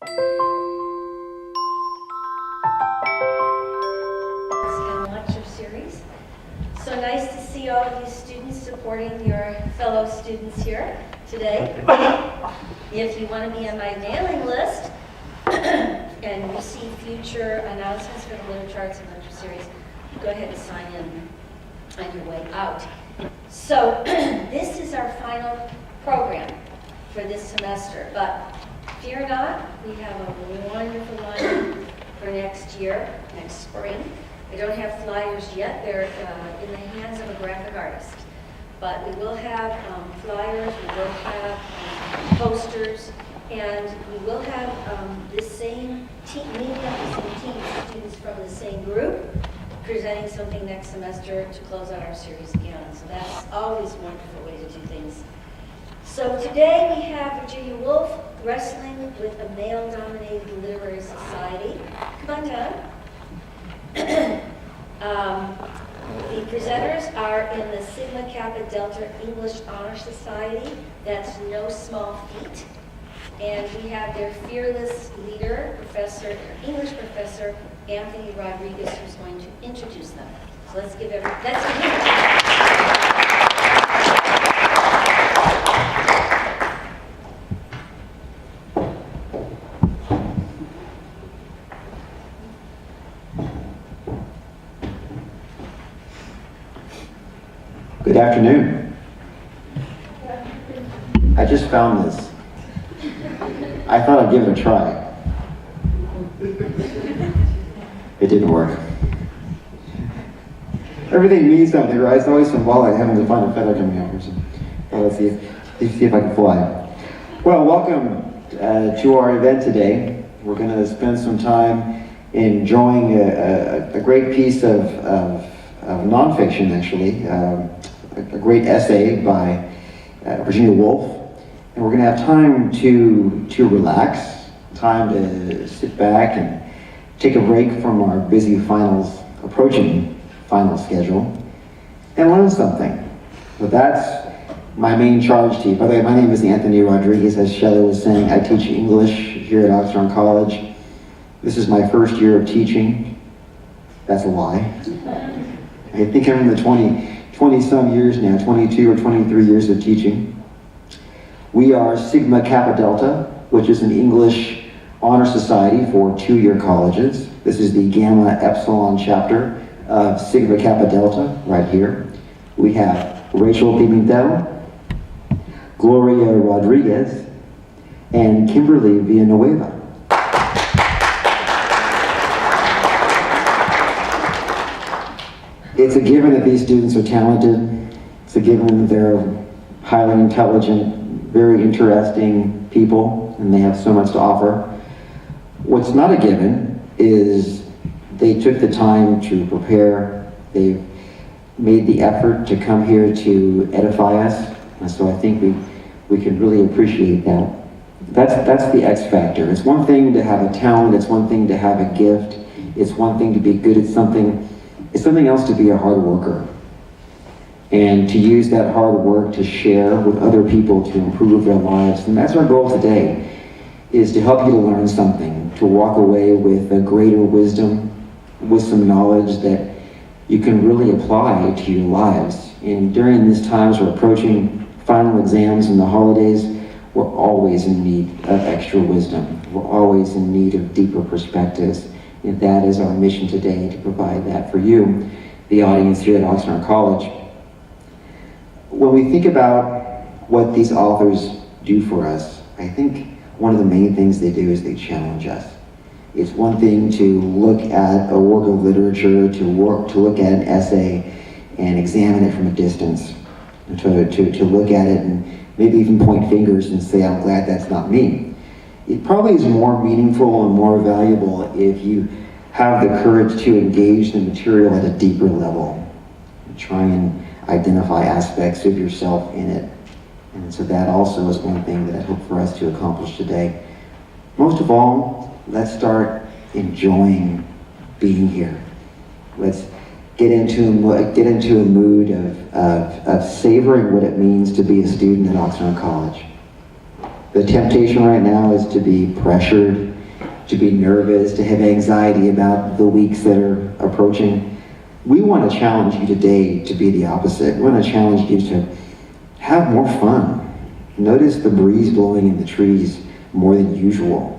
And lecture series. So nice to see all of you students supporting your fellow students here today. If you want to be on my mailing list and receive future announcements for the literature arts and lecture series, go ahead and sign in on your way out. So this is our final program for this semester, but fear not, we have a wonderful lineup for next year, next spring. I don't have flyers yet. They're in the hands of a graphic artist. But we will have flyers, we will have posters, and we will have the same team, maybe not the same team, students from the same group, presenting something next semester to close out our series again. So that's always a wonderful way to do things. So today we have Virginia Woolf, Wrestling with a Male-Dominated Literary Society. Come on down. The presenters are in the Sigma Kappa Delta English Honor Society. That's no small feat. And we have their fearless leader, English professor, Anthony Rodriguez, who's going to introduce them. So let's give Good afternoon. I just found this. I thought I'd give it a try. It didn't work. Everything means something, right? It's always symbolic having to find a feather coming out. So let's see if I can fly. Well, welcome to our event today. We're going to spend some time enjoying a great piece of nonfiction, actually. A great essay by Virginia Woolf, and we're going to have time to relax, time to sit back and take a break from our busy approaching final schedule, and learn something. So that's my main charge to you. By the way, my name is Anthony Rodriguez. As Shelley was saying, I teach English here at Oxnard College. This is my first year of teaching. That's a lie. I think I'm in the 20-some years now, 22 or 23 years of teaching. We are Sigma Kappa Delta, which is an English honor society for two-year colleges. This is the Gamma Epsilon chapter of Sigma Kappa Delta, right here. We have Rachel Pimentel, Gloria Rodriguez, and Kimberly Villanueva. It's a given that these students are talented. It's a given that they're highly intelligent, very interesting people, and they have so much to offer. What's not a given is they took the time to prepare. They've made the effort to come here to edify us, and so I think we can really appreciate that. That's the X factor. It's one thing to have a talent. It's one thing to have a gift. It's one thing to be good at something. It's something else to be a hard worker and to use that hard work to share with other people to improve their lives. And that's our goal today, is to help you to learn something, to walk away with a greater wisdom, with some knowledge that you can really apply to your lives. And during these times we're approaching final exams and the holidays, we're always in need of extra wisdom. We're always in need of deeper perspectives. And that is our mission today, to provide that for you, the audience here at Oxnard College. When we think about what these authors do for us, I think one of the main things they do is they challenge us. It's one thing to look at a work of literature, to look at an essay and examine it from a distance, to look at it and maybe even point fingers and say, I'm glad that's not me. It probably is more meaningful and more valuable if you have the courage to engage the material at a deeper level, and try and identify aspects of yourself in it. And so that also is one thing that I hope for us to accomplish today. Most of all, let's start enjoying being here. Let's get into a mood of savoring what it means to be a student at Oxnard College. The temptation right now is to be pressured to be nervous, to have anxiety about the weeks that are approaching. We want to challenge you today to be the opposite. We want to challenge you to have more fun. Notice the breeze blowing in the trees more than usual.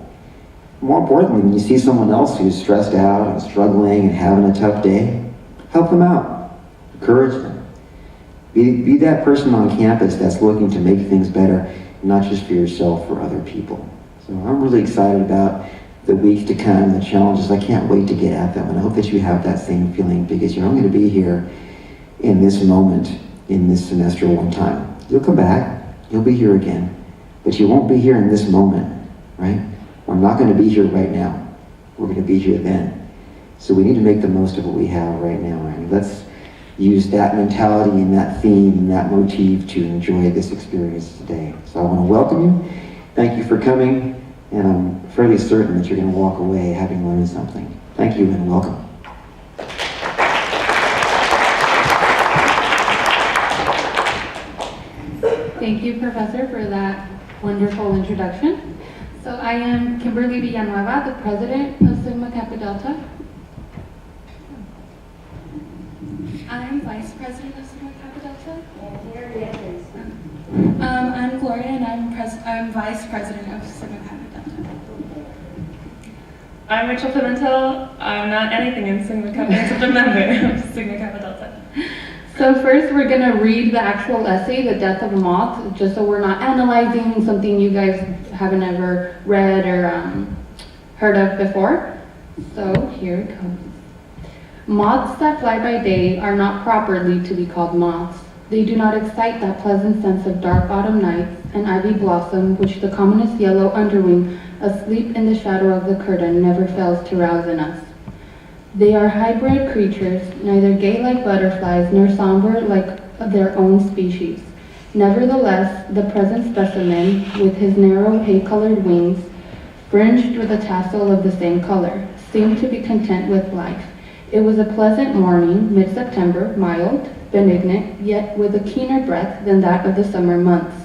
More importantly, when you see someone else who's stressed out and struggling and having a tough day, help them out. Encourage them. Be that person on campus that's looking to make things better, not just for yourself, for other people. So I'm really excited about the weeks to come, the challenges. I can't wait to get at them, and I hope that you have that same feeling, because you're only going to be here in this moment, in this semester one time. You'll come back, you'll be here again, but you won't be here in this moment, right? We're not going to be here right now. We're going to be here then. So we need to make the most of what we have right now, and let's use that mentality and that theme and that motif to enjoy this experience today. So I want to welcome you. Thank you for coming. And I'm fairly certain that you're going to walk away having learned something. Thank you and welcome. Thank you, Professor, for that wonderful introduction. So I am Kimberly Villanueva, the president of Sigma Kappa Delta. I'm vice president of Sigma Kappa Delta. And here it is. I'm Gloria, and I'm vice president of Sigma Kappa Delta. I'm Rachel Pimentel. I'm not anything in Sigma Kappa except a member of Sigma Kappa Delta. So first we're going to read the actual essay, The Death of a Moth, just so we're not analyzing something you guys haven't ever read or heard of before. So here it comes. Moths that fly by day are not properly to be called moths. They do not excite that pleasant sense of dark autumn nights and ivy blossom which the commonest yellow underwing asleep in the shadow of the curtain never fails to rouse in us. They are hybrid creatures, neither gay like butterflies nor somber like their own species. Nevertheless, the present specimen, with his narrow hay-colored wings, fringed with a tassel of the same color, seemed to be content with life. It was a pleasant morning, mid-September, mild, benignant, yet with a keener breath than that of the summer months.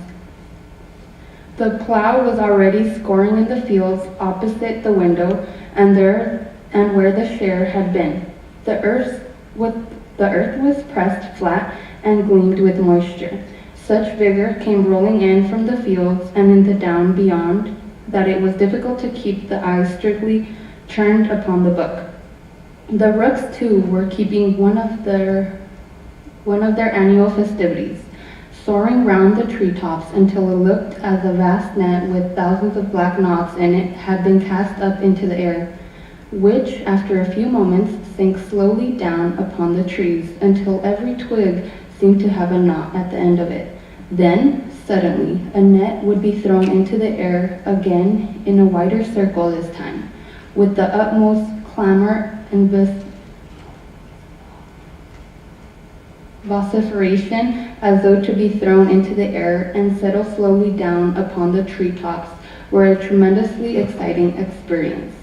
The plow was already scoring in the fields opposite the window, and where the share had been. The earth was pressed flat and gleamed with moisture. Such vigor came rolling in from the fields and in the down beyond that it was difficult to keep the eyes strictly turned upon the book. The rooks, too, were keeping one of their annual festivities, soaring round the treetops until it looked as a vast net with thousands of black knots in it had been cast up into the air, which, after a few moments, sank slowly down upon the trees until every twig seemed to have a knot at the end of it. Then, suddenly, a net would be thrown into the air again in a wider circle this time, with the utmost clamor and vociferation, as though to be thrown into the air and settle slowly down upon the treetops, were a tremendously exciting experience.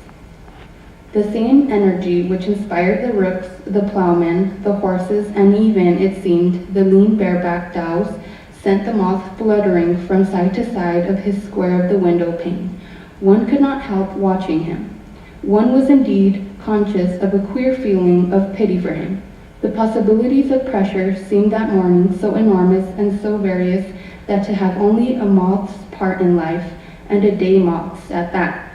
The same energy which inspired the rooks, the plowmen, the horses, and even, it seemed, the lean bareback dows, sent the moth fluttering from side to side of his square of the window pane. One could not help watching him. One was indeed conscious of a queer feeling of pity for him. The possibilities of pressure seemed that morning so enormous and so various that to have only a moth's part in life, and a day moth's at that,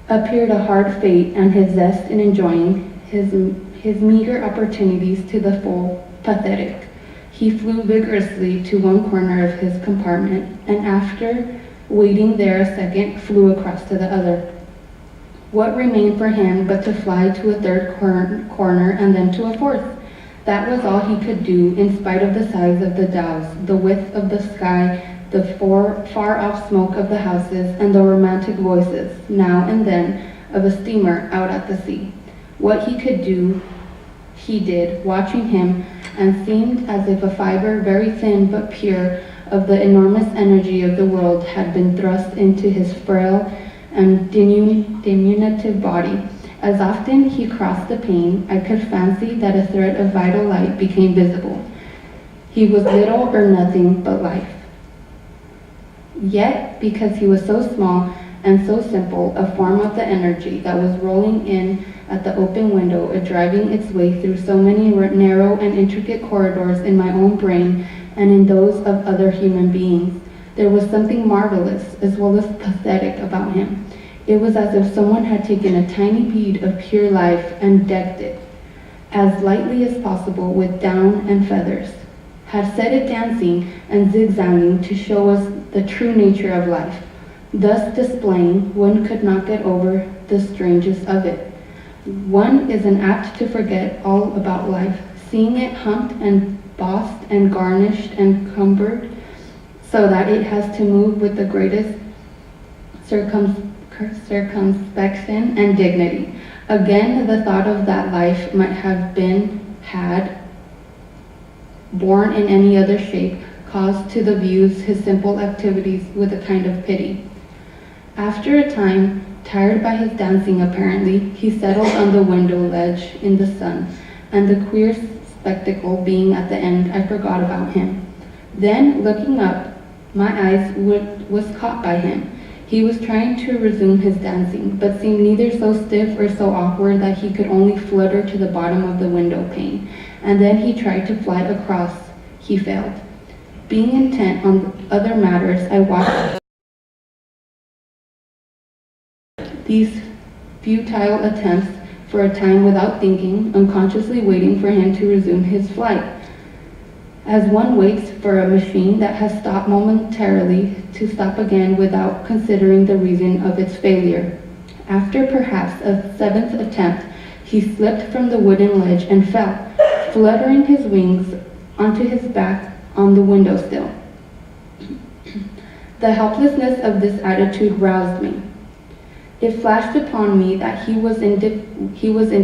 appeared a hard fate, and his zest in enjoying his meager opportunities to the full pathetic. He flew vigorously to one corner of his compartment, and after waiting there a second, flew across to the other. What remained for him but to fly to a third corner and then to a fourth? That was all he could do, in spite of the size of the dows, the width of the sky, the far-off smoke of the houses, and the romantic voices, now and then, of a steamer out at the sea. What he could do, he did, watching him, and seemed as if a fiber very thin but pure of the enormous energy of the world had been thrust into his frail and diminutive body. As often he crossed the pane, I could fancy that a thread of vital light became visible. He was little or nothing but life. Yet, because he was so small and so simple a form of the energy that was rolling in at the open window and driving its way through so many narrow and intricate corridors in my own brain and in those of other human beings. There was something marvelous as well as pathetic about him. It was as if someone had taken a tiny bead of pure life and decked it as lightly as possible with down and feathers, had set it dancing and zigzagging to show us the true nature of life, thus displaying one could not get over the strangest of it. One is an apt to forget all about life, seeing it humped and bossed and garnished and cumbered, so that it has to move with the greatest circumspection and dignity. Again, the thought of that life might have been had, born in any other shape, caused to the views his simple activities with a kind of pity. After a time, tired by his dancing apparently, he settled on the window ledge in the sun, and the queer spectacle being at the end, I forgot about him. Then, looking up, my eyes was caught by him. He was trying to resume his dancing, but seemed neither so stiff or so awkward that he could only flutter to the bottom of the window pane, and then he tried to fly across. He failed. Being intent on other matters, I watched these futile attempts for a time without thinking, unconsciously waiting for him to resume his flight, as one waits for a machine that has stopped momentarily to stop again without considering the reason of its failure. After perhaps a seventh attempt, he slipped from the wooden ledge and fell, fluttering his wings onto his back on the windowsill. The helplessness of this attitude roused me. It flashed upon me that he was in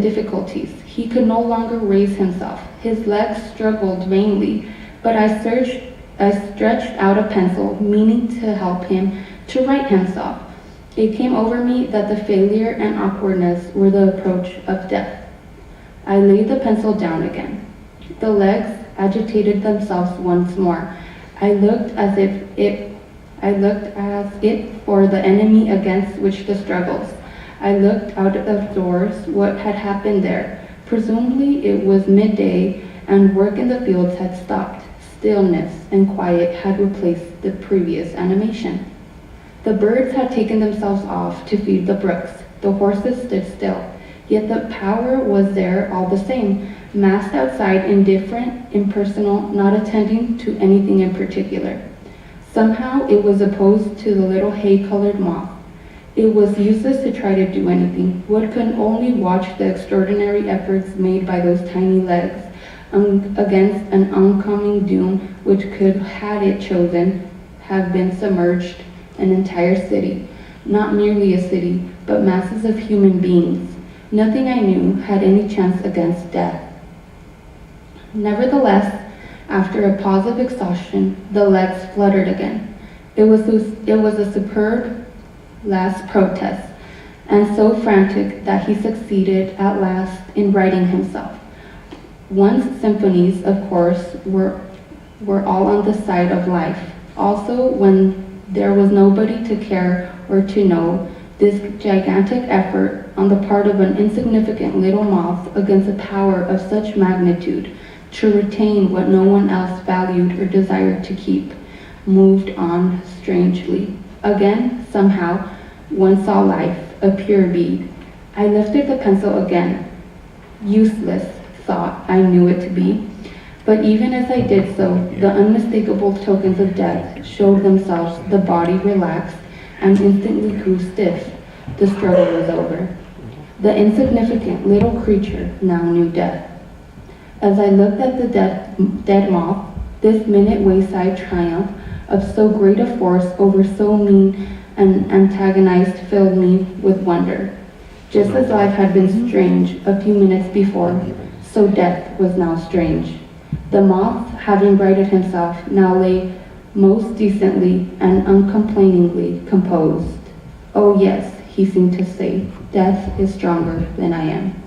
difficulties. He could no longer raise himself. His legs struggled vainly, but I stretched out a pencil, meaning to help him to right himself. It came over me that the failure and awkwardness were the approach of death. I laid the pencil down again. The legs agitated themselves once more. I looked as it for the enemy against which the struggles. I looked out of doors. What had happened there? Presumably it was midday and work in the fields had stopped. Stillness and quiet had replaced the previous animation. The birds had taken themselves off to feed the brooks. The horses stood still. Yet the power was there all the same, massed outside, indifferent, impersonal, not attending to anything in particular. Somehow it was opposed to the little hay-colored moth. It was useless to try to do anything. One could only watch the extraordinary efforts made by those tiny legs against an oncoming doom which could, had it chosen, have been submerged an entire city. Not merely a city, but masses of human beings. Nothing I knew had any chance against death. Nevertheless, after a pause of exhaustion, the legs fluttered again. It was a superb last protest, and so frantic that he succeeded at last in righting himself. One's symphonies, of course, were all on the side of life. Also, when there was nobody to care or to know, this gigantic effort on the part of an insignificant little moth against a power of such magnitude to retain what no one else valued or desired to keep, moved on strangely. Again, somehow, one saw life, a pure bead. I lifted the pencil again. Useless, thought I knew it to be. But even as I did so, the unmistakable tokens of death showed themselves. The body relaxed and instantly grew stiff. The struggle was over. The insignificant little creature now knew death. As I looked at the dead moth, this minute wayside triumph of so great a force over so mean and antagonized filled me with wonder. Just as life had been strange a few minutes before, so death was now strange. The moth, having righted himself, now lay most decently and uncomplainingly composed. Oh yes, he seemed to say, death is stronger than I am.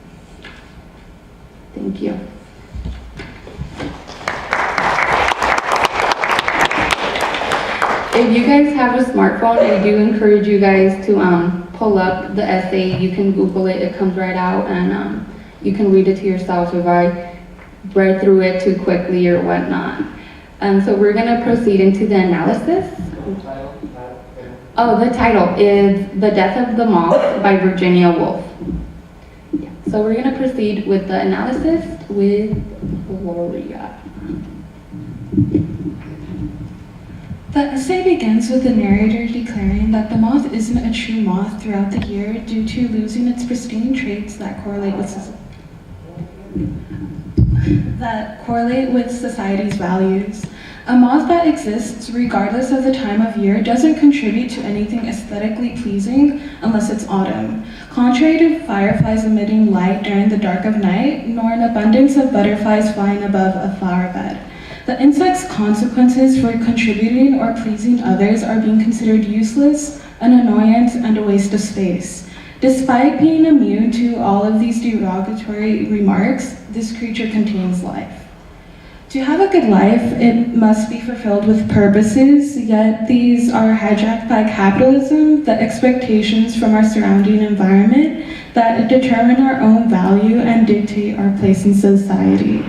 Thank you. If you guys have a smartphone, I do encourage you guys to pull up the essay. You can Google it, it comes right out, and you can read it to yourself if I read through it too quickly or whatnot. So we're gonna proceed into the analysis. Oh, the title is The Death of the Moth by Virginia Woolf. Yeah. So we're gonna proceed with the analysis with Gloria. The essay begins with the narrator declaring that the moth isn't a true moth throughout the year due to losing its pristine traits that correlate with society's values. A moth that exists regardless of the time of year doesn't contribute to anything aesthetically pleasing unless it's autumn. Contrary to fireflies emitting light during the dark of night, nor an abundance of butterflies flying above a flower bed. The insect's consequences for contributing or pleasing others are being considered useless, an annoyance, and a waste of space. Despite being immune to all of these derogatory remarks, this creature contains life. To have a good life, it must be fulfilled with purposes, yet these are hijacked by capitalism, the expectations from our surrounding environment that determine our own value and dictate our place in society.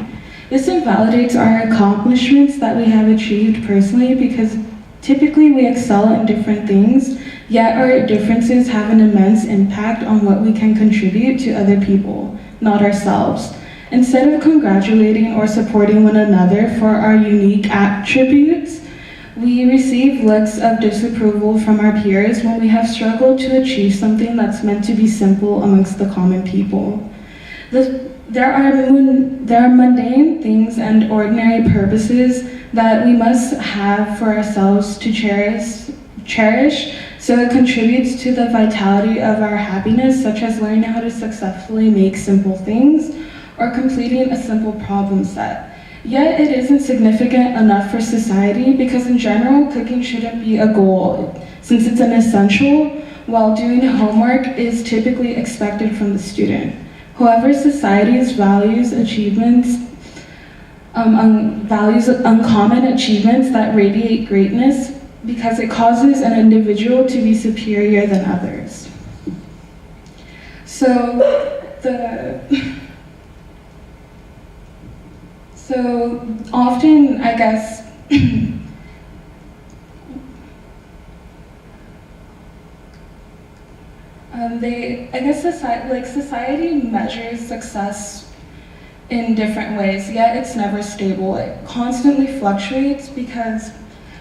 This invalidates our accomplishments that we have achieved personally because typically we excel in different things, yet our differences have an immense impact on what we can contribute to other people, not ourselves. Instead of congratulating or supporting one another for our unique attributes, we receive looks of disapproval from our peers when we have struggled to achieve something that's meant to be simple amongst the common people. There are mundane things and ordinary purposes that we must have for ourselves to cherish so it contributes to the vitality of our happiness, such as learning how to successfully make simple things or completing a simple problem set. Yet it isn't significant enough for society because in general, cooking shouldn't be a goal since it's an essential, while doing homework is typically expected from the student. However, society's values uncommon achievements that radiate greatness because it causes an individual to be superior than others. So often, I guess, society measures success in different ways, yet it's never stable. It constantly fluctuates because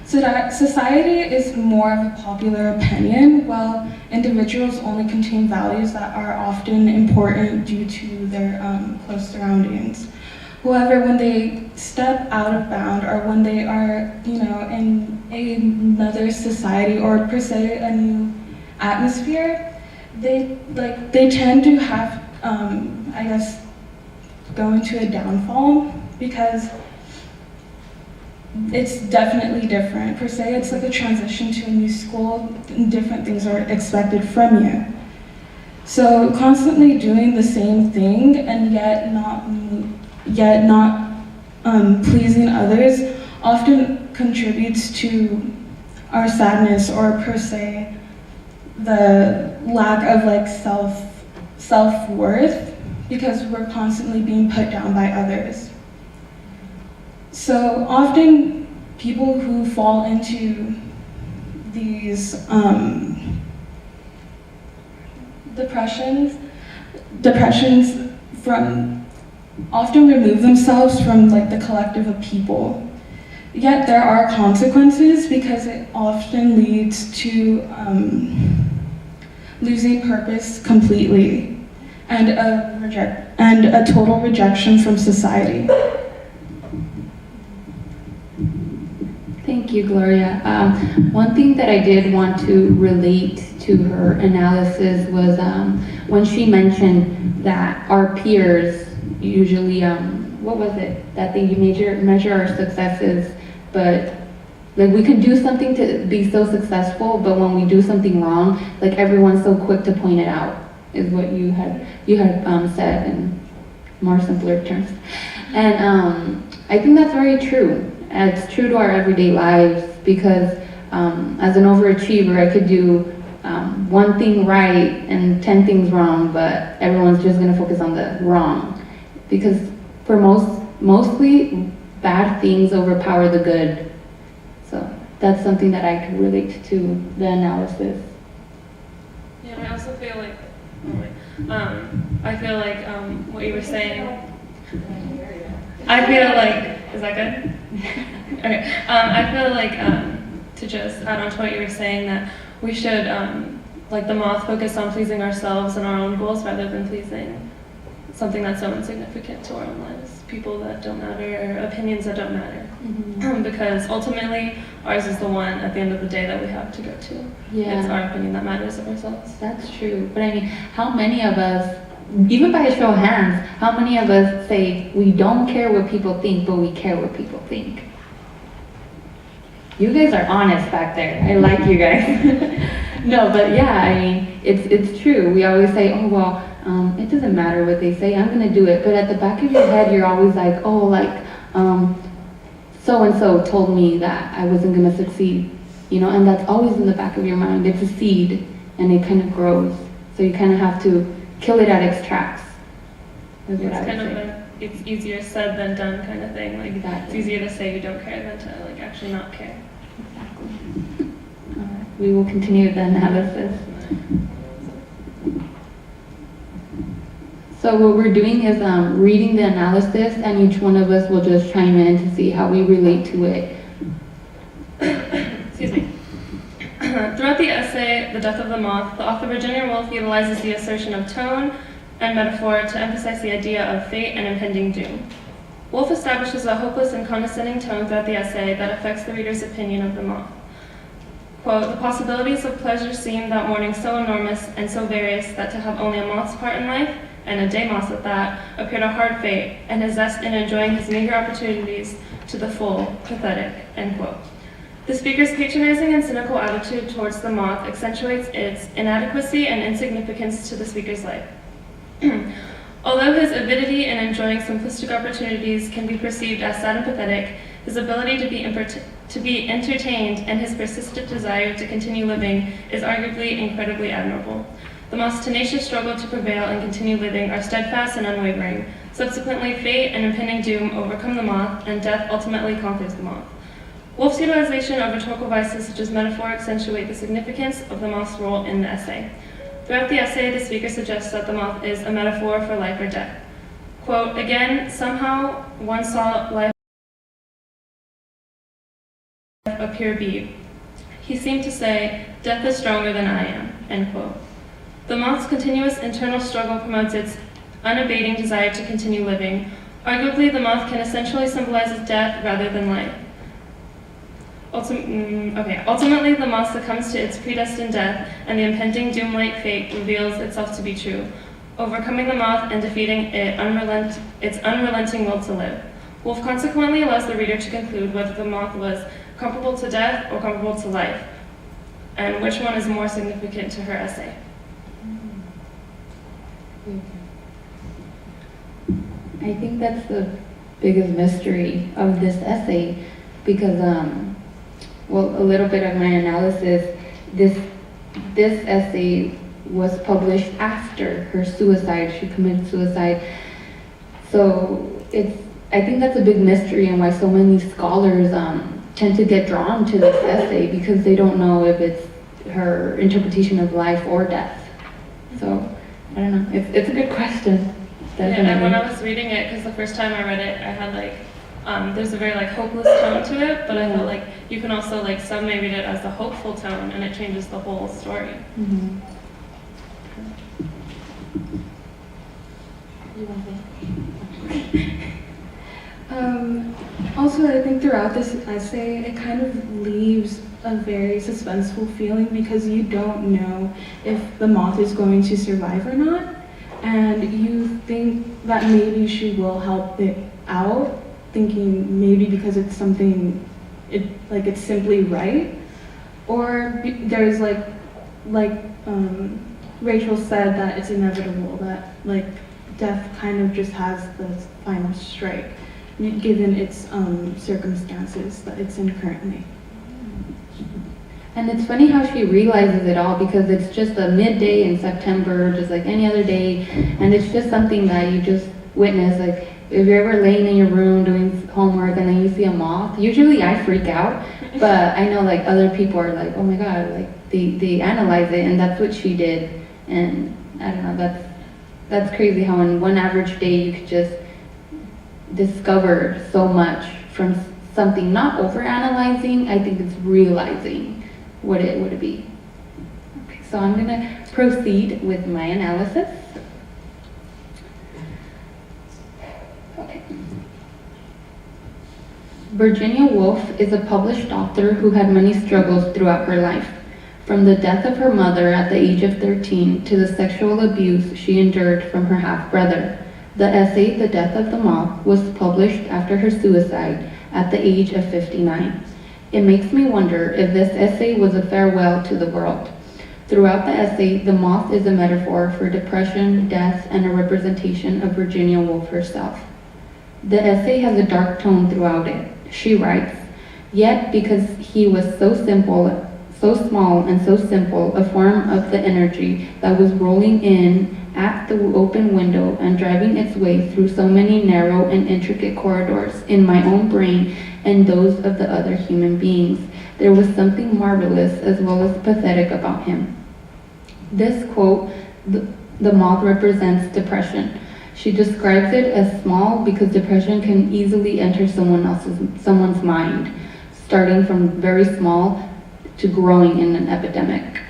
society is more of a popular opinion, while individuals only contain values that are often important due to their close surroundings. However, when they step out of bound or when they are, in another society or per se a new atmosphere, they tend to have, go into a downfall because it's definitely different. Per se, it's like a transition to a new school and different things are expected from you. So constantly doing the same thing and yet not pleasing others often contributes to our sadness or per se the lack of self-worth because we're constantly being put down by others. So often people who fall into these depressions often remove themselves from the collective of people. Yet there are consequences because it often leads to losing purpose completely and a total rejection from society. Thank you, Gloria. One thing that I did want to relate to her analysis was when she mentioned that our peers usually, what was it? That they measure our successes, but we can do something to be so successful, but when we do something wrong, everyone's so quick to point it out, is what you had said in more simpler terms. And I think that's very true. It's true to our everyday lives because as an overachiever, I could do one thing right and 10 things wrong, but everyone's just gonna focus on the wrong. Because for mostly bad things overpower the good. So that's something that I could relate to the analysis. Yeah, and I also feel like, what you were saying, I feel like, is that good? Okay, I feel like, to just add on to what you were saying, that we should, like the moth, focus on pleasing ourselves and our own goals rather than pleasing something that's so insignificant to our own lives, people that don't matter, or opinions that don't matter. Because ultimately, ours is the one at the end of the day that we have to go to. Yeah. It's our opinion that matters of ourselves. That's true. But I mean, how many of us, even by a show of hands, how many of us say we don't care what people think, but we care what people think? You guys are honest back there. I like you guys. No, but yeah, I mean, it's true. We always say, oh, well, it doesn't matter what they say, I'm gonna do it. But at the back of your head, you're always like, oh, like, so-and-so told me that I wasn't gonna succeed, you know, and that's always in the back of your mind. It's a seed, and it kind of grows. So you kind of have to kill it at its tracks. Is what It's I would kind of say. it's easier said than done kind of thing. Like, Exactly. it's easier to say you don't care than to like actually not care. Exactly. All right. We will continue the analysis. So what we're doing is reading the analysis, and each one of us will just chime in to see how we relate to it. Excuse me. Throughout the essay, The Death of the Moth, the author Virginia Woolf utilizes the assertion of tone and metaphor to emphasize the idea of fate and impending doom. Woolf establishes a hopeless and condescending tone throughout the essay that affects the reader's opinion of the moth. Quote, the possibilities of pleasure seem that morning so enormous and so various that to have only a moth's part in life, and a day moth at that, appeared a hard fate, and his zest in enjoying his meager opportunities to the full, pathetic, end quote. The speaker's patronizing and cynical attitude towards the moth accentuates its inadequacy and insignificance to the speaker's life. Although his avidity in enjoying simplistic opportunities can be perceived as sad and pathetic, his ability to be entertained and his persistent desire to continue living is arguably incredibly admirable. The moth's tenacious struggle to prevail and continue living are steadfast and unwavering. Subsequently, fate and impending doom overcome the moth, and death ultimately conquers the moth. Woolf's utilization of rhetorical vices such as metaphor accentuate the significance of the moth's role in the essay. Throughout the essay, the speaker suggests that the moth is a metaphor for life or death. Quote, again, somehow one saw life a pure bead. He seemed to say, death is stronger than I am, end quote. The moth's continuous internal struggle promotes its unabating desire to continue living. Arguably, the moth can essentially symbolize death rather than life. Ultimately, the moth succumbs to its predestined death, and the impending doom-like fate reveals itself to be true, overcoming the moth and defeating its unrelenting will to live. Woolf consequently allows the reader to conclude whether the moth was comparable to death or comparable to life, and which one is more significant to her essay. I think that's the biggest mystery of this essay, because, well, a little bit of my analysis, this essay was published after her suicide. She committed suicide. So I think that's a big mystery, and why so many scholars tend to get drawn to this essay, because they don't know if it's her interpretation of life or death. So I don't know. It's a good question. Definitely. Yeah, and when I was reading it, because the first time I read it, I had like, there's a very like hopeless tone to it, but I felt like you can also like, some may read it as a hopeful tone, and it changes the whole story. Mm-hmm. Also, I think throughout this essay, it kind of leaves a very suspenseful feeling, because you don't know if the moth is going to survive or not, and you think that maybe she will help it out, thinking maybe because it's something, it's simply right, or there's like Rachel said, that it's inevitable, that like death kind of just has the final strike, given its circumstances that it's in currently. And it's funny how she realizes it all because it's just a midday in September, just like any other day. And it's just something that you just witness. Like if you're ever laying in your room doing homework and then you see a moth, usually I freak out. But I know like other people are like, oh my God, like they analyze it, and that's what she did. And I don't know, that's crazy how in one average day you could just discover so much from something, not over analyzing. I think it's realizing what it would be. Okay, so I'm gonna proceed with my analysis. Okay. Virginia Woolf is a published author who had many struggles throughout her life, from the death of her mother at the age of 13 to the sexual abuse she endured from her half-brother. The essay, The Death of the Moth, was published after her suicide at the age of 59. It makes me wonder if this essay was a farewell to the world. Throughout the essay, the moth is a metaphor for depression, death, and a representation of Virginia Woolf herself. The essay has a dark tone throughout it. She writes, "Yet because he was so simple, so small and so simple, a form of the energy that was rolling in at the open window and driving its way through so many narrow and intricate corridors in my own brain and those of the other human beings, there was something marvelous as well as pathetic about him." This quote, the moth represents depression. She describes it as small because depression can easily enter someone's mind, starting from very small to growing in an epidemic.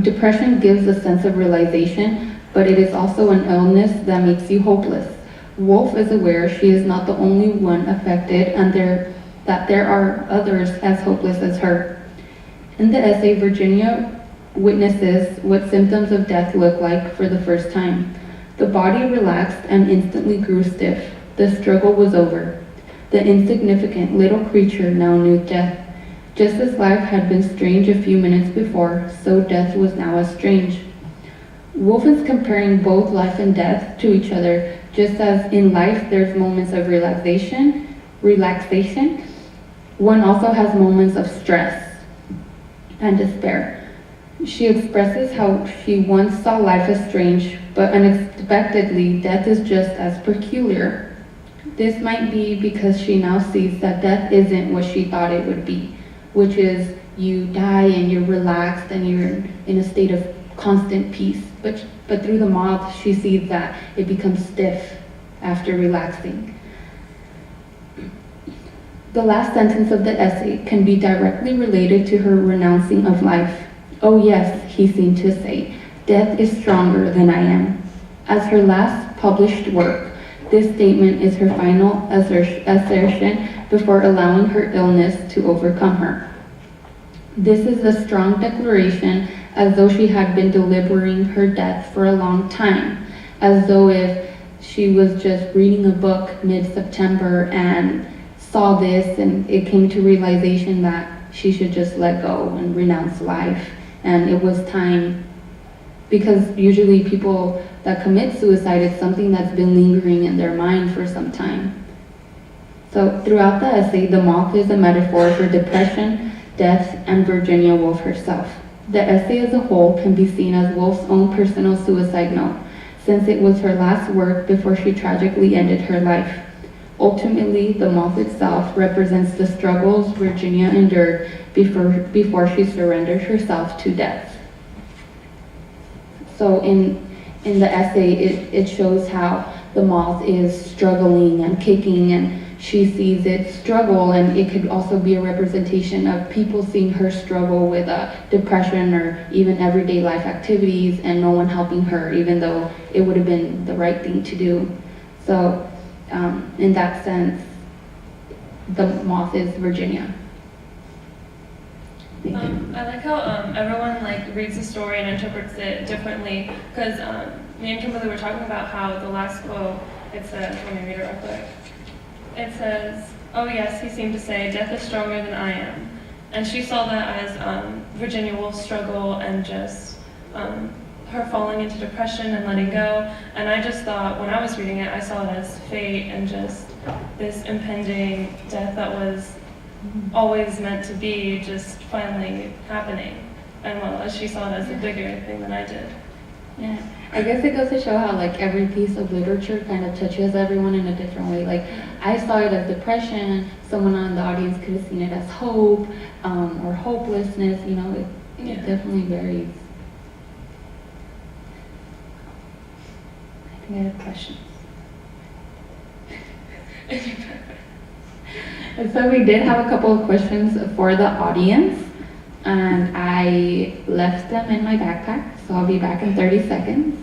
Depression gives a sense of realization, but it is also an illness that makes you hopeless. Woolf is aware she is not the only one affected and that there are others as hopeless as her. In the essay, Virginia witnesses what symptoms of death look like for the first time. The body relaxed and instantly grew stiff. The struggle was over. The insignificant little creature now knew death. Just as life had been strange a few minutes before, so death was now as strange. Woolf is comparing both life and death to each other, just as in life there's moments of relaxation, one also has moments of stress and despair. She expresses how she once saw life as strange, but unexpectedly death is just as peculiar. This might be because she now sees that death isn't what she thought it would be, which is you die and you're relaxed and you're in a state of constant peace. But through the moth, she sees that it becomes stiff after relaxing. The last sentence of the essay can be directly related to her renouncing of life. "Oh yes," he seemed to say, "death is stronger than I am." As her last published work, this statement is her final assertion before allowing her illness to overcome her. This is a strong declaration, as though she had been deliberating her death for a long time, as though if she was just reading a book mid-September and saw this and it came to realization that she should just let go and renounce life, and it was time. Because usually people that commit suicide, it's something that's been lingering in their mind for some time. So throughout the essay, the moth is a metaphor for depression, death, and Virginia Woolf herself. The essay as a whole can be seen as Woolf's own personal suicide note, since it was her last work before she tragically ended her life. Ultimately, the moth itself represents the struggles Virginia endured before she surrendered herself to death. So in the essay, it shows how the moth is struggling and kicking, and she sees it struggle, and it could also be a representation of people seeing her struggle with depression or even everyday life activities and no one helping her, even though it would have been the right thing to do. So in that sense, the moth is Virginia. I like how everyone reads the story and interprets it differently, because me and Kimberly were talking about how the last quote, it says, let me read it real quick. It says, "Oh yes," he seemed to say, "death is stronger than I am." And she saw that as Virginia Woolf's struggle and just her falling into depression and letting go. And I just thought, when I was reading it, I saw it as fate and just this impending death that was always meant to be just finally happening. And well, she saw it as a bigger thing than I did. Yeah, I guess it goes to show how like every piece of literature kind of touches everyone in a different way. Like I saw it as depression, someone on the audience could have seen it as hope, or hopelessness, you know, it definitely varies. I think I have questions. And so we did have a couple of questions for the audience, and I left them in my backpack, so I'll be back in 30 seconds.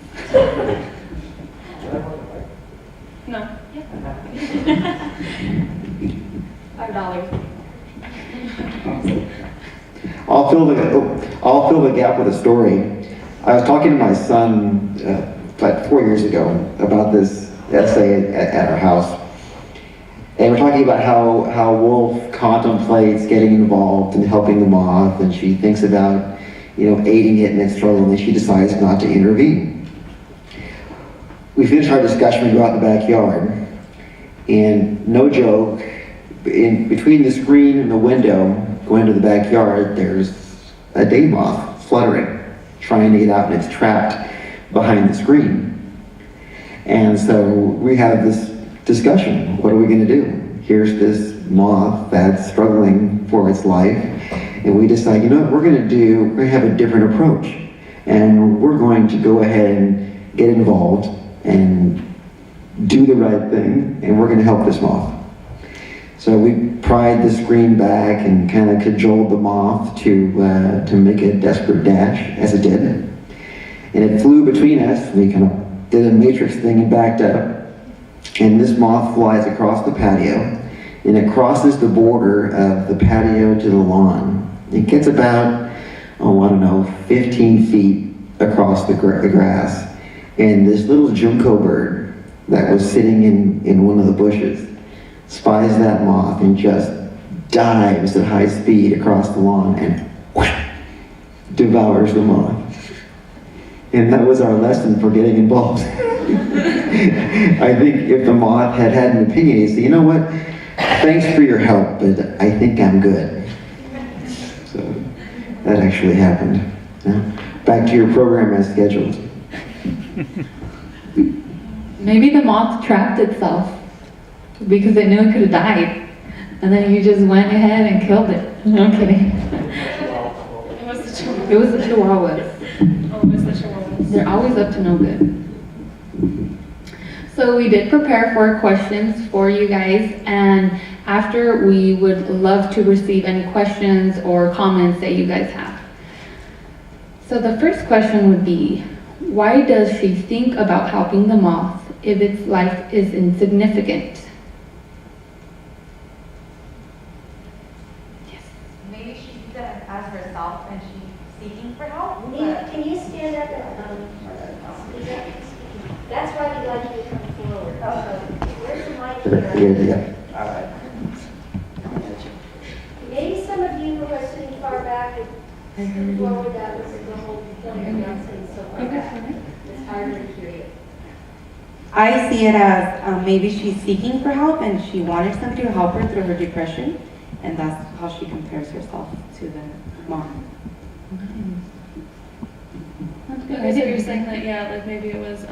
No. $5. I'll fill the gap with a story. I was talking to my son about 4 years ago about this essay at our house. And we're talking about how Woolf contemplates getting involved and helping the moth, and she thinks about, aiding it in its struggle, and then she decides not to intervene. We finish our discussion, we go out in the backyard, and no joke, in between the screen and the window, going to the backyard, there's a day moth fluttering, trying to get out, and it's trapped behind the screen. And so we have this discussion. What are we going to do? Here's this moth that's struggling for its life, and we decide, what we're going to have a different approach, and we're going to go ahead and get involved and do the right thing, and we're going to help this moth. So we pried the screen back and kind of cajoled the moth to make a desperate dash, as it did, and it flew between us. We kind of did a matrix thing and backed up. And this moth flies across the patio, and it crosses the border of the patio to the lawn. It gets about, 15 feet across the grass. And this little junco bird that was sitting in one of the bushes spies that moth and just dives at high speed across the lawn and devours the moth. And that was our lesson for getting involved. I think if the moth had an opinion, he'd say, you know what, thanks for your help, but I think I'm good. So that actually happened. Now, back to your program as scheduled. Maybe the moth trapped itself because it knew it could have died, and then you just went ahead and killed it. I'm kidding. It was the chihuahuas. Oh, it was the chihuahuas. They're always up to no good. So we did prepare 4 questions for you guys, and after we would love to receive any questions or comments that you guys have. So the first question would be, why does she think about helping the moth if its life is insignificant? Yes. Maybe she sees it as herself and she's seeking for help. Can you stand up and, that's why we'd like you to come forward. Where's the mic here? Yeah. Maybe some of you who are sitting far back would come forward. That was the whole point of not sitting so far back. It's harder to hear you. I see it as maybe she's seeking for help and she wanted somebody to help her through her depression, and that's how she compares herself to the mom. That's good. Okay, so you're saying that, like maybe it was,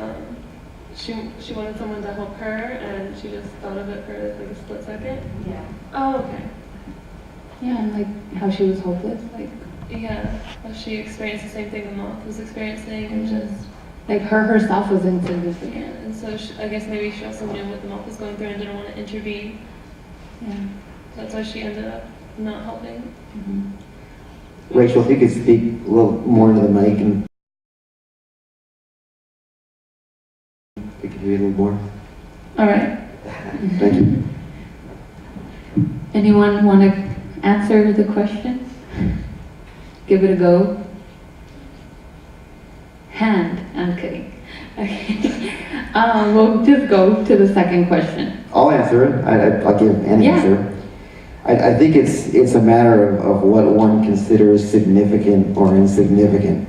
she wanted someone to help her, and she just thought of it for like a split second? Yeah. Oh, okay. Yeah, and like how she was hopeless, like Yeah, well, she experienced the same thing the moth was experiencing, and just, like her herself was insignificant. yeah, and so I guess maybe she also knew what the moth was going through and didn't want to intervene. Yeah. That's why she ended up not helping. Mm-hmm. Rachel, if you could speak a little more into the mic and we could hear you a little more. All right. Thank you. Anyone want to answer the question? Give it a go. I'm kidding. Okay. We'll just go to the second question. I'll answer it. I'll give an Yeah. answer. I think it's a matter of what one considers significant or insignificant.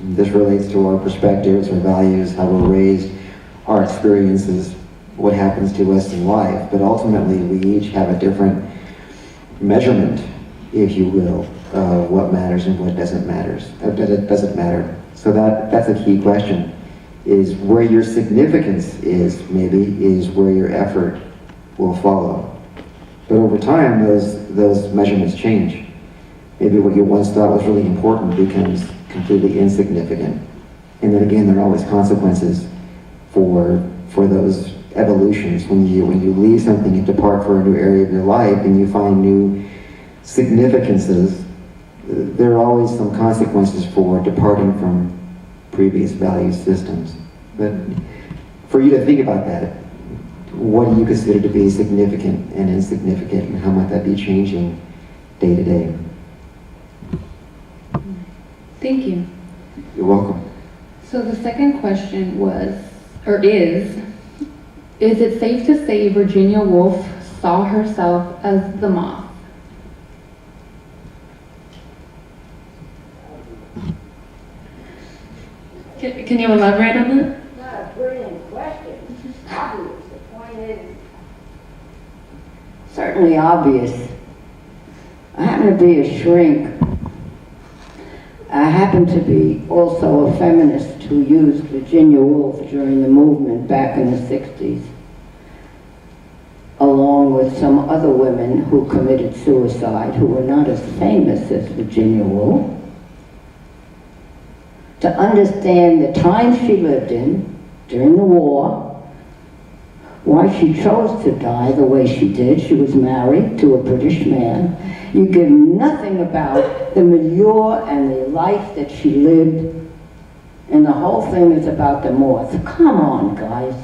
This relates to our perspectives, our values, how we're raised, our experiences, what happens to us in life. But ultimately, we each have a different measurement, if you will, of what matters and what doesn't matter. So that's a key question, is where your significance is, maybe, is where your effort will follow. But over time, those measurements change. Maybe what you once thought was really important becomes completely insignificant. And then again, there are always consequences for those evolutions. When you leave something and depart for a new area of your life and you find new significances, there are always some consequences for departing from previous value systems. But for you to think about that, what do you consider to be significant and insignificant, and how might that be changing day to day? Thank you. You're welcome. So the second question was, or is it safe to say Virginia Woolf saw herself as the moth? Can you elaborate on that? Not a brilliant question. Obvious. The point is certainly obvious. I happen to be a shrink. I happen to be also a feminist who used Virginia Woolf during the movement back in the 60s, along with some other women who committed suicide who were not as famous as Virginia Woolf. To understand the time she lived in during the war, why she chose to die the way she did. She was married to a British man. You give nothing about the milieu and the life that she lived, and the whole thing is about the moth. Come on, guys.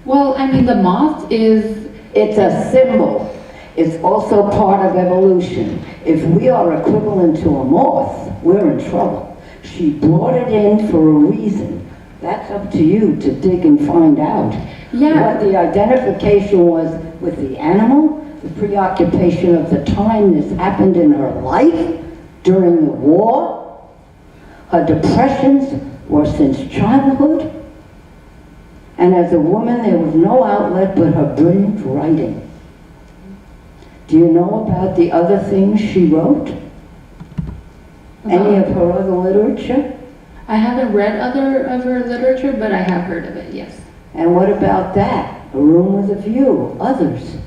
Well, I mean, the moth is... It's a symbol. It's also part of evolution. If we are equivalent to a moth, we're in trouble. She brought it in for a reason. That's up to you to dig and find out. Yeah. What the identification was with the animal, the preoccupation of the time this happened in her life during the war. Her depressions were since childhood. And as a woman, there was no outlet but her brilliant writing. Do you know about the other things she wrote? Any of her other literature? I haven't read other of her literature, but I have heard of it, yes. And what about that? A Room with a View, others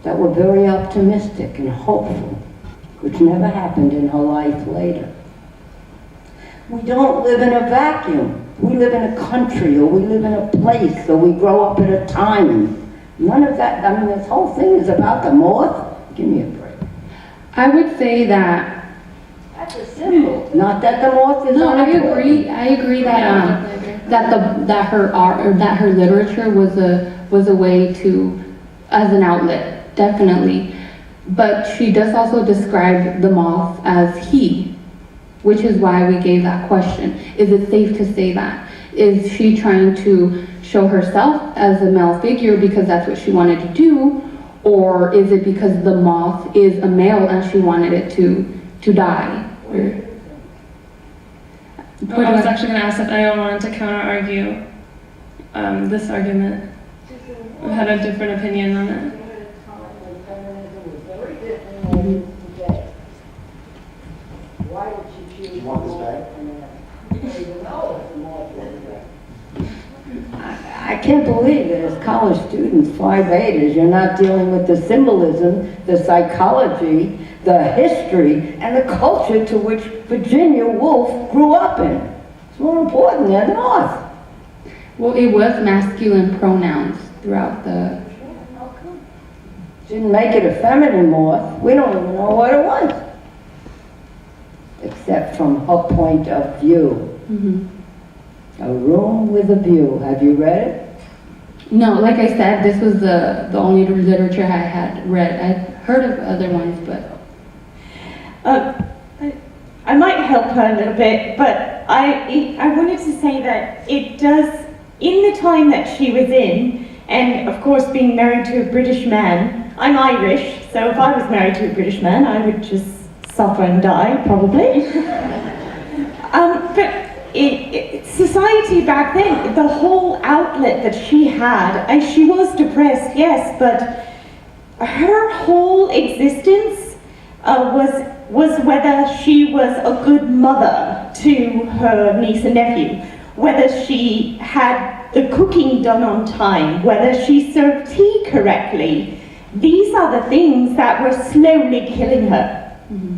that were very optimistic and hopeful, which never happened in her life later. We don't live in a vacuum. We live in a country, or we live in a place, or we grow up at a time. None of that, I mean, this whole thing is about the moth. Give me a break. I would say that... That's a symbol, not that the moth is No, on I a twig. agree. I agree that her literature was a way to, as an outlet, definitely. But she does also describe the moth as he, which is why we gave that question. Is it safe to say that? Is she trying to show herself as a male figure because that's what she wanted to do, or is it because the moth is a male and she wanted it to die? I was actually going to ask if anyone wanted to counter-argue this argument. I had a different opinion on it. Do you want this back? I can't believe that as college students, 5/8ers, you're not dealing with the symbolism, the psychology, the history, and the culture to which Virginia Woolf grew up in. It's more important than the North. Well, it was masculine pronouns throughout the... Didn't make it a feminine moth. We don't even know what it was. Except from her point of view. Mhm. A Room with a View. Have you read it? No, like I said, this was the only literature I had read. I'd heard of other ones, but... I might help her a little bit, but I wanted to say that it does, in the time that she was in, and of course being married to a British man, I'm Irish, so if I was married to a British man, I would just suffer and die, probably. But society back then, the whole outlet that she had, and she was depressed, yes, but her whole existence was whether she was a good mother to her niece and nephew, whether she had the cooking done on time, whether she served tea correctly. These are the things that were slowly killing her.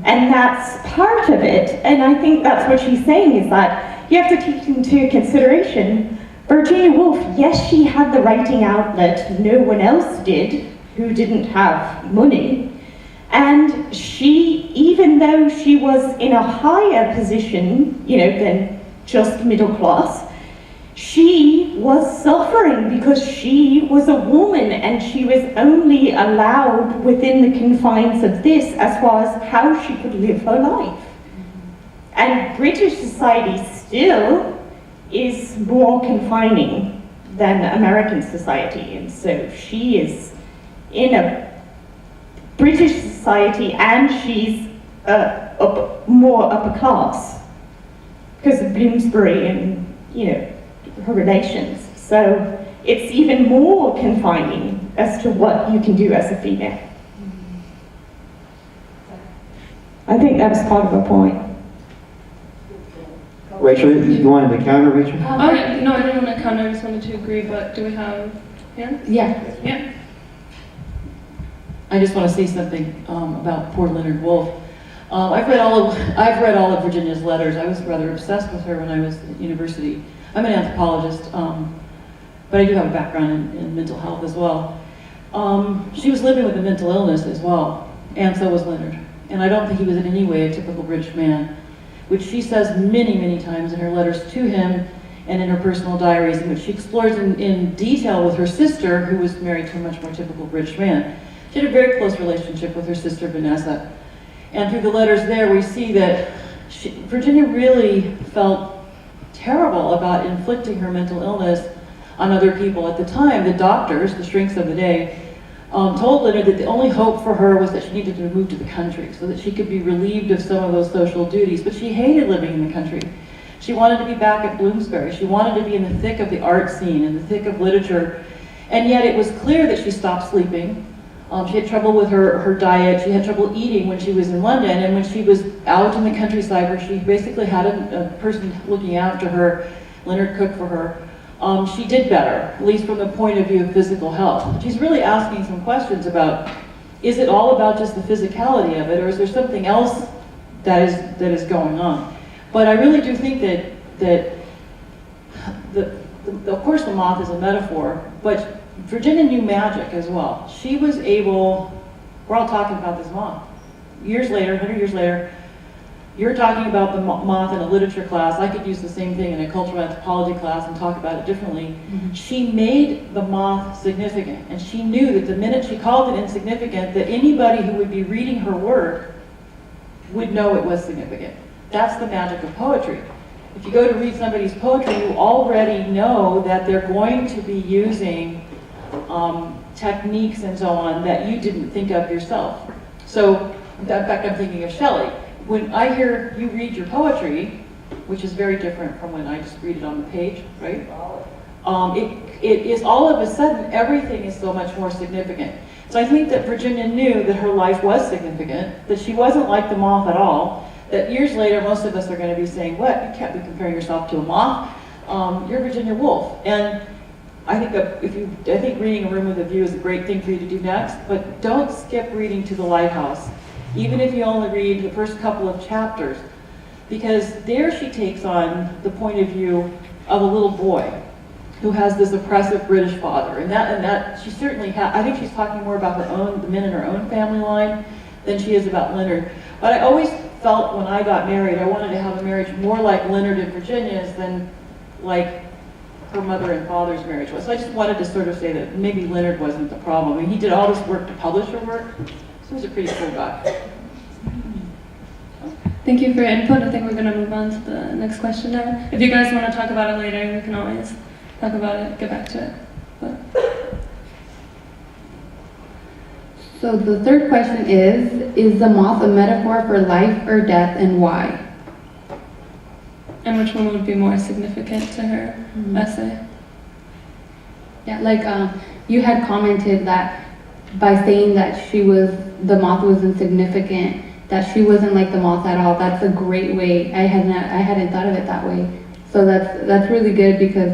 And that's part of it. And I think that's what she's saying, is that you have to take into consideration Virginia Woolf. Yes, she had the writing outlet no one else did, who didn't have money. And she, even though she was in a higher position, than just middle class, she was suffering because she was a woman and she was only allowed within the confines of this as far as how she could live her life. And British society still is more confining than American society, and so she is in a British society and she's more upper class because of Bloomsbury and her relations. So it's even more confining as to what you can do as a female. I think that was part of her point. Rachel, you wanted to counter, Rachel? Oh, yeah. No, I didn't want to counter, I just wanted to agree, but do we have hands? Yeah. Yeah. I just want to say something about poor Leonard Woolf. I've read all of Virginia's letters. I was rather obsessed with her when I was at university. I'm an anthropologist, but I do have a background in mental health as well. She was living with a mental illness as well, and so was Leonard. And I don't think he was in any way a typical British man, which she says many, many times in her letters to him and in her personal diaries, in which she explores in detail with her sister, who was married to a much more typical British man. She had a very close relationship with her sister, Vanessa. And through the letters there, we see that Virginia really felt terrible about inflicting her mental illness on other people. At the time, the doctors, the shrinks of the day, told Leonard that the only hope for her was that she needed to move to the country so that she could be relieved of some of those social duties. But she hated living in the country. She wanted to be back at Bloomsbury. She wanted to be in the thick of the art scene, in the thick of literature. And yet it was clear that she stopped sleeping. She had trouble with her diet. She had trouble eating when she was in London. And when she was out in the countryside where she basically had a person looking after her, Leonard cooked for her, she did better, at least from the point of view of physical health. She's really asking some questions about, is it all about just the physicality of it, or is there something else that is going on? But I really do think that of course the moth is a metaphor, but Virginia knew magic as well. She was able, we're all talking about this moth. Years later, 100 years later, you're talking about the moth in a literature class. I could use the same thing in a cultural anthropology class and talk about it differently. Mm-hmm. She made the moth significant, and she knew that the minute she called it insignificant, that anybody who would be reading her work would know it was significant. That's the magic of poetry. If you go to read somebody's poetry, you already know that they're going to be using techniques and so on that you didn't think of yourself. So, in fact, I'm thinking of Shelley. When I hear you read your poetry, which is very different from when I just read it on the page, right? It is all of a sudden, everything is so much more significant. So I think that Virginia knew that her life was significant, that she wasn't like the moth at all, that years later, most of us are going to be saying, what, you can't be comparing yourself to a moth, you're Virginia Woolf. And I think reading A Room with a View is a great thing for you to do next, but don't skip reading To the Lighthouse, even if you only read the first couple of chapters, because there she takes on the point of view of a little boy who has this oppressive British father, and that she certainly I think she's talking more about the men in her own family line than she is about Leonard. But I always felt when I got married, I wanted to have a marriage more like Leonard and Virginia's than like her mother and father's marriage was. So I just wanted to sort of say that maybe Leonard wasn't the problem. I mean, he did all this work to publish her work, so he was a pretty cool guy. Thank you for your input. I think we're going to move on to the next question now. If you guys want to talk about it later, we can always talk about it, get back to it. But. So the third question is the moth a metaphor for life or death, and why? And which one would be more significant to her essay? Yeah, like you had commented that by saying that the moth was insignificant, that she wasn't like the moth at all. That's a great way. I hadn't thought of it that way. So that's really good because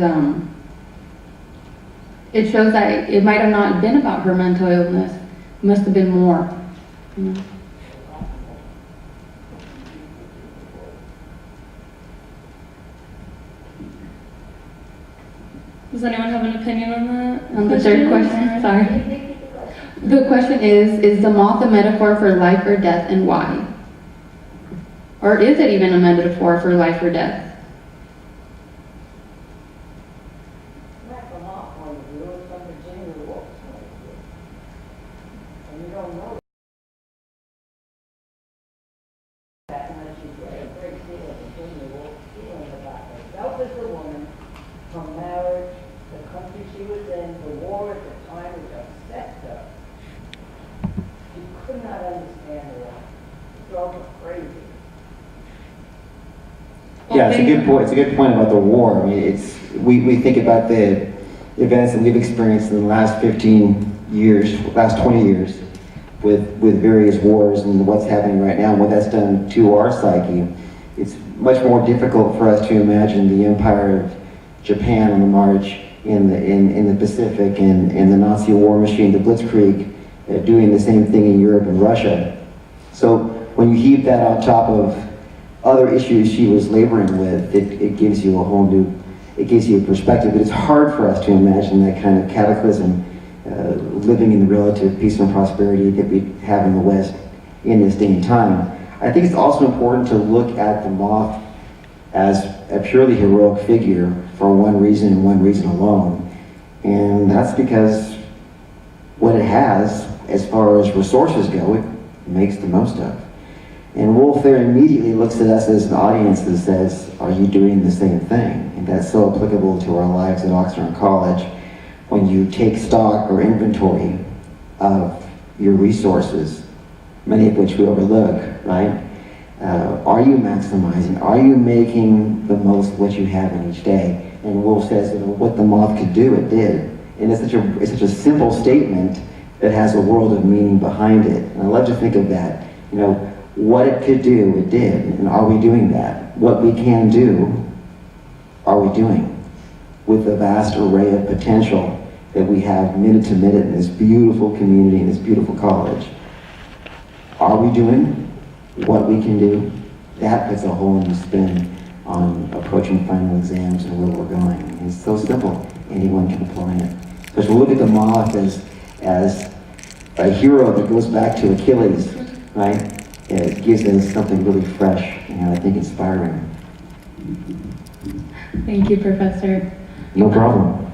it shows that it might have not been about her mental illness. It must have been more. You know? Does anyone have an opinion on that? On the third question, sorry. The question is the moth a metaphor for life or death, and why? Or is it even a metaphor for life or death? Not from our point of view, it's from Virginia Woolf's point of view. And you don't know that unless you get a great deal of Virginia Woolf's feeling about herself as a woman, her marriage, the country she was in, the war at the time which upset her. She could not understand the war. It drove her crazy. Yeah, it's a good point. It's a good point about the war. I mean, we think about the events that we've experienced in the last 15 years, last 20 years, with various wars and what's happening right now and what that's done to our psyche. It's much more difficult for us to imagine the empire of Japan on the march in the Pacific and the Nazi war machine, the Blitzkrieg, doing the same thing in Europe and Russia. So when you heap that on top of other issues she was laboring with, it gives you a whole new, it gives you a perspective. But it's hard for us to imagine that kind of cataclysm living in the relative peace and prosperity that we have in the West in this day and time. I think it's also important to look at the moth as a purely heroic figure for one reason and one reason alone. And that's because what it has, as far as resources go, it makes the most of. And Woolf there immediately looks at us as an audience that says, are you doing the same thing? And that's so applicable to our lives at Oxford College. When you take stock or inventory of your resources, many of which we overlook, right? Are you maximizing? Are you making the most of what you have in each day? And Woolf says, you know, what the moth could do, it did. And it's such a simple statement that has a world of meaning behind it. And I love to think of that. You know, what it could do, it did. And are we doing that? What we can do, are we doing? With the vast array of potential that we have minute to minute in this beautiful community, in this beautiful college. Are we doing what we can do? That puts a whole new spin on approaching final exams and where we're going. And it's so simple. Anyone can apply it. So as we look at the moth as a hero that goes back to Achilles, right? It gives us something really fresh and I think inspiring. Thank you, Professor. No problem.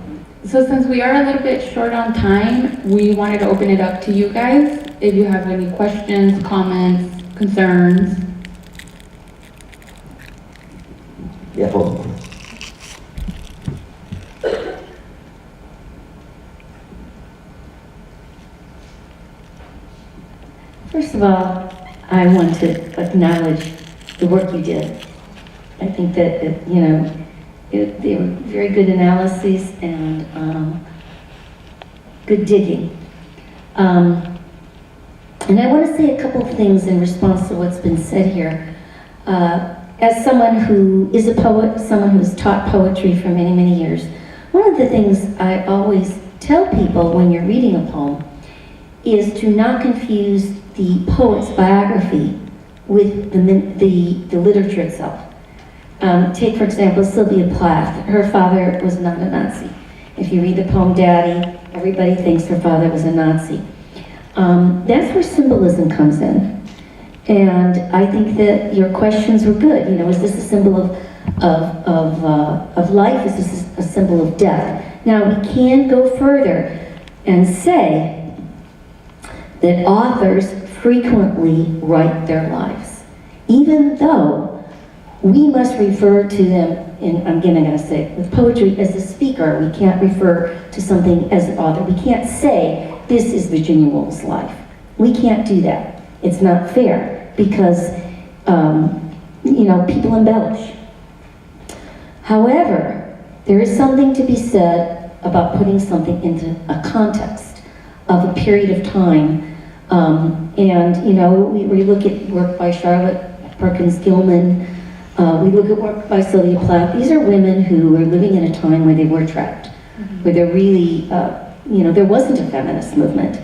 So since we are a little bit short on time, we wanted to open it up to you guys. If you have any questions, comments, concerns. Yeah, hold. First of all, I want to acknowledge the work you did. I think that, they were very good analyses and good digging. And I want to say a couple of things in response to what's been said here. As someone who is a poet, someone who has taught poetry for many, many years, one of the things I always tell people when you're reading a poem is to not confuse the poet's biography with the literature itself. Take, for example, Sylvia Plath. Her father was not a Nazi. If you read the poem Daddy, everybody thinks her father was a Nazi. That's where symbolism comes in. And I think that your questions were good. You know, is this a symbol of life? Is this a symbol of death? Now, we can go further and say that authors frequently write their lives, even though we must refer to them, I'm going to say, with poetry as a speaker, we can't refer to something as an author. We can't say, this is Virginia Woolf's life. We can't do that. It's not fair, because, people embellish. However, there is something to be said about putting something into a context. of a period of time. And, you know, we look at work by Charlotte Perkins Gilman, we look at work by Sylvia Plath. These are women who were living in a time where they were trapped, where there really, you know, there wasn't a feminist movement.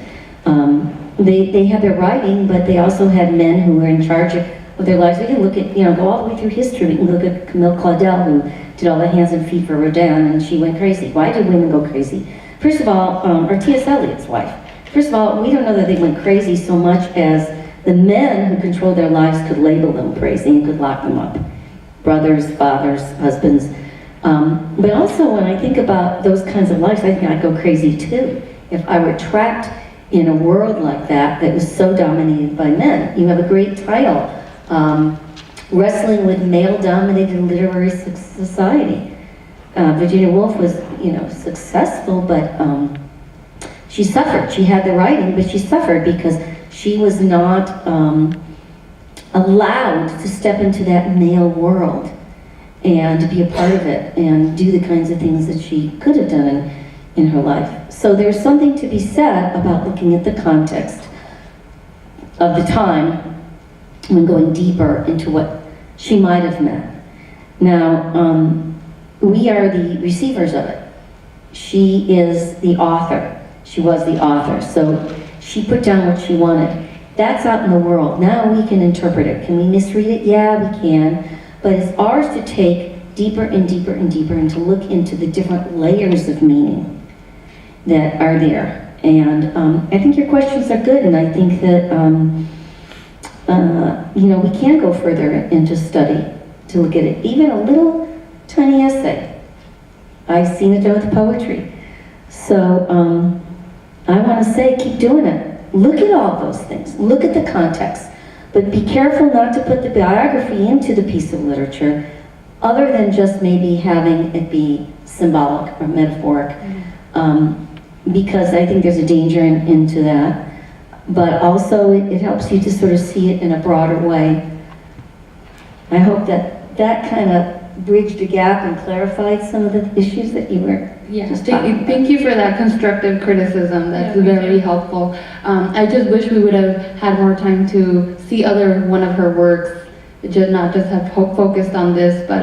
They had their writing, but they also had men who were in charge of their lives. We can look at, you know, go all the way through history. We can look at Camille Claudel, who did all the hands and feet for Rodin, and she went crazy. Why did women go crazy? First of all, or T.S. Eliot's wife. First of all, we don't know that they went crazy so much as the men who controlled their lives could label them crazy and could lock them up. Brothers, fathers, husbands. But also when I think about those kinds of lives, I think I'd go crazy too. If I were trapped in a world like that was so dominated by men. You have a great title, Wrestling with Male-Dominated Literary Society. Virginia Woolf was, you know, successful, but she suffered. She had the writing, but she suffered because she was not allowed to step into that male world and to be a part of it and do the kinds of things that she could have done in her life. So there's something to be said about looking at the context of the time and going deeper into what she might have meant. Now, we are the receivers of it. She is the author. She was the author. So she put down what she wanted. That's out in the world. Now we can interpret it. Can we misread it? Yeah, we can. But it's ours to take deeper and deeper and deeper and to look into the different layers of meaning that are there. And I think your questions are good, and I think that you know, we can go further into study to look at it. Even a little tiny essay. I've seen it done with poetry. So I want to say, keep doing it. Look at all those things. Look at the context. But be careful not to put the biography into the piece of literature, other than just maybe having it be symbolic or metaphoric. Because I think there's a danger into that. But also it helps you to sort of see it in a broader way. I hope that that kind of bridged the gap and clarified some of the issues that you were just talking about. Thank you for that constructive criticism. That's very helpful. I just wish we would have had more time to see one of her works, not just have focused on this, but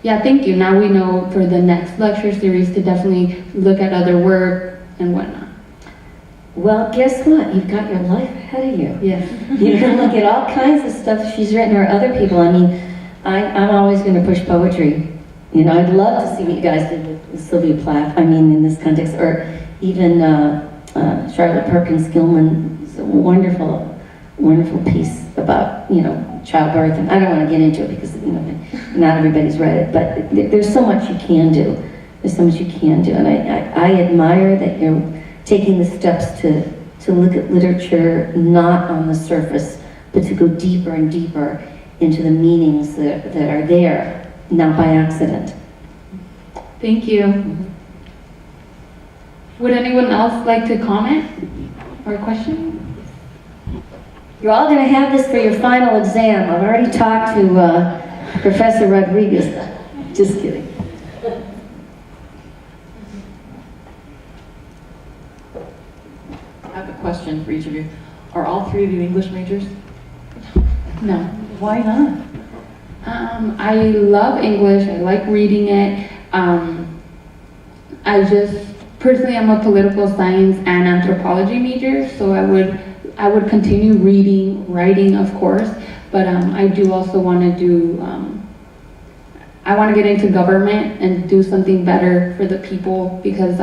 yeah, thank you. Now we know for the next lecture series to definitely look at other work and whatnot. Well, guess what? You've got your life ahead of you. Yes. You can look at all kinds of stuff she's written or other people. I mean, I'm always going to push poetry. You know, I'd love to see what you guys did with Sylvia Plath. I mean, in this context, or even Charlotte Perkins Gilman's wonderful, wonderful piece about, you know, childbirth. And I don't want to get into it because, you know, not everybody's read it, but there's so much you can do. There's so much you can do, and I admire that you're taking the steps to look at literature not on the surface, but to go deeper and deeper into the meanings that are there, not by accident. Thank you. Would anyone else like to comment or question? You're all going to have this for your final exam. I've already talked to Professor Rodriguez. Just kidding. I have a question for each of you. Are all three of you English majors? No. Why not? I love English. I like reading it. I just personally I'm a political science and anthropology major, so I would continue reading, writing, of course, but I do also want to do. I want to get into government and do something better for the people, because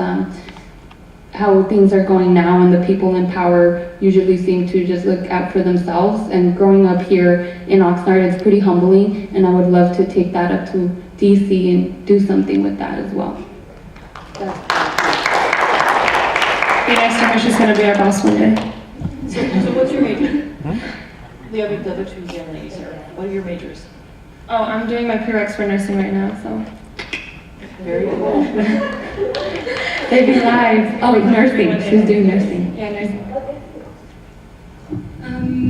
how things are going now and the people in power usually seem to just look out for themselves. And growing up here in Oxnard, it's pretty humbling, and I would love to take that up to DC and do something with that as well. Be nice to her, she's going to be our boss one day. So what's your major? The other two young ladies here. What are your majors? Oh, I'm doing my prereqs for nursing right now, so. Very cool. Baby lives. Oh, nursing. She's doing nursing. Yeah, nursing.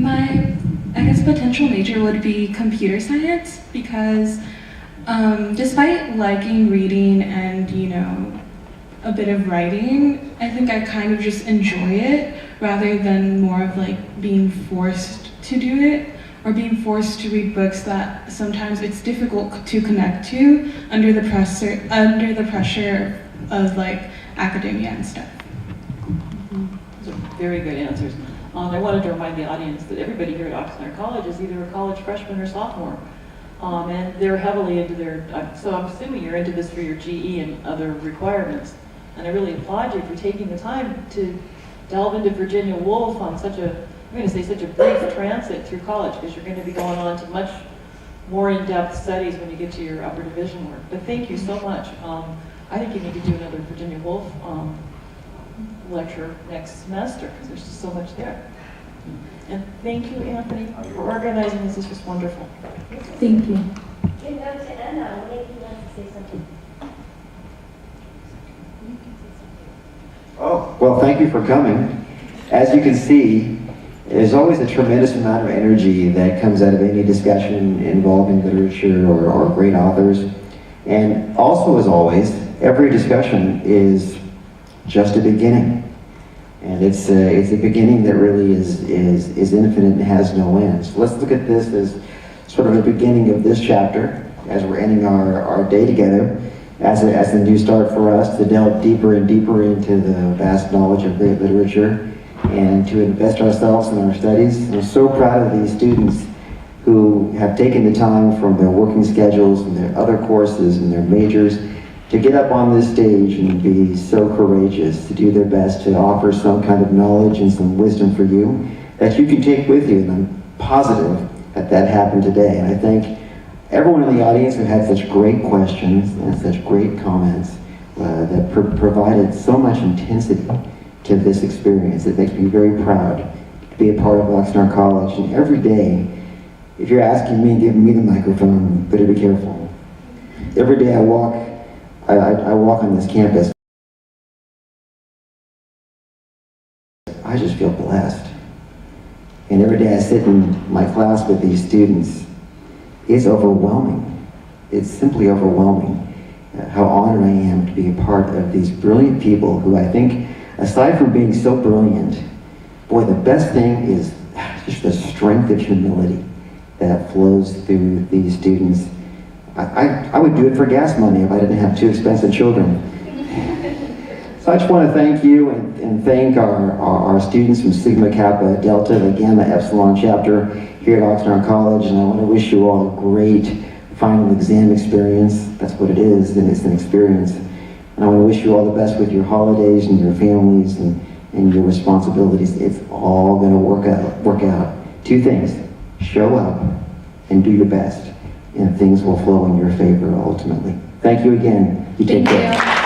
My, I guess, potential major would be computer science, because despite liking reading and, you know, a bit of writing. I think I kind of just enjoy it rather than more of like being forced to do it or being forced to read books that sometimes it's difficult to connect to under the pressure of like academia and stuff. Those are very good answers. I wanted to remind the audience that everybody here at Oxnard College is either a college freshman or sophomore. And they're heavily into their, so I'm assuming you're into this for your GE and other requirements. And I really applaud you for taking the time to delve into Virginia Woolf on such a, I'm going to say such a brief transit through college, because you're going to be going on to much more in-depth studies when you get to your upper division work. But thank you so much. I think you need to do another Virginia Woolf lecture next semester, because there's just so much there. And thank you, Anthony, for organizing this. This was wonderful. Thank you. You know, to Anna, maybe you want to say something. Oh, well, thank you for coming. As you can see, there's always a tremendous amount of energy that comes out of any discussion involving literature or great authors. And also, as always, every discussion is just a beginning. And it's a beginning that really is infinite and has no end. So let's look at this as sort of the beginning of this chapter, as we're ending our day together, as a new start for us to delve deeper and deeper into the vast knowledge of great literature and to invest ourselves in our studies. I'm so proud of these students who have taken the time from their working schedules and their other courses and their majors to get up on this stage and be so courageous to do their best to offer some kind of knowledge and some wisdom for you that you can take with you. And I'm positive that happened today. And I thank everyone in the audience who had such great questions and such great comments that provided so much intensity to this experience. It makes me very proud to be a part of Oxnard College. And every day, if you're asking me and giving me the microphone, better be careful. Every day I walk on this campus, I just feel blessed. And every day I sit in my class with these students, it's overwhelming. It's simply overwhelming how honored I am to be a part of these brilliant people who I think, aside from being so brilliant, boy, the best thing is just the strength of humility that flows through these students. I would do it for gas money if I didn't have two expensive children. So I just want to thank you and thank our students from Sigma Kappa Delta, the Gamma Epsilon chapter here at Oxnard College, and I want to wish you all a great final exam experience. That's what it is, and it's an experience. And I want to wish you all the best with your holidays and your families and your responsibilities. It's all going to work out. Two things: show up and do your best, and things will flow in your favor ultimately. Thank you again. You take care.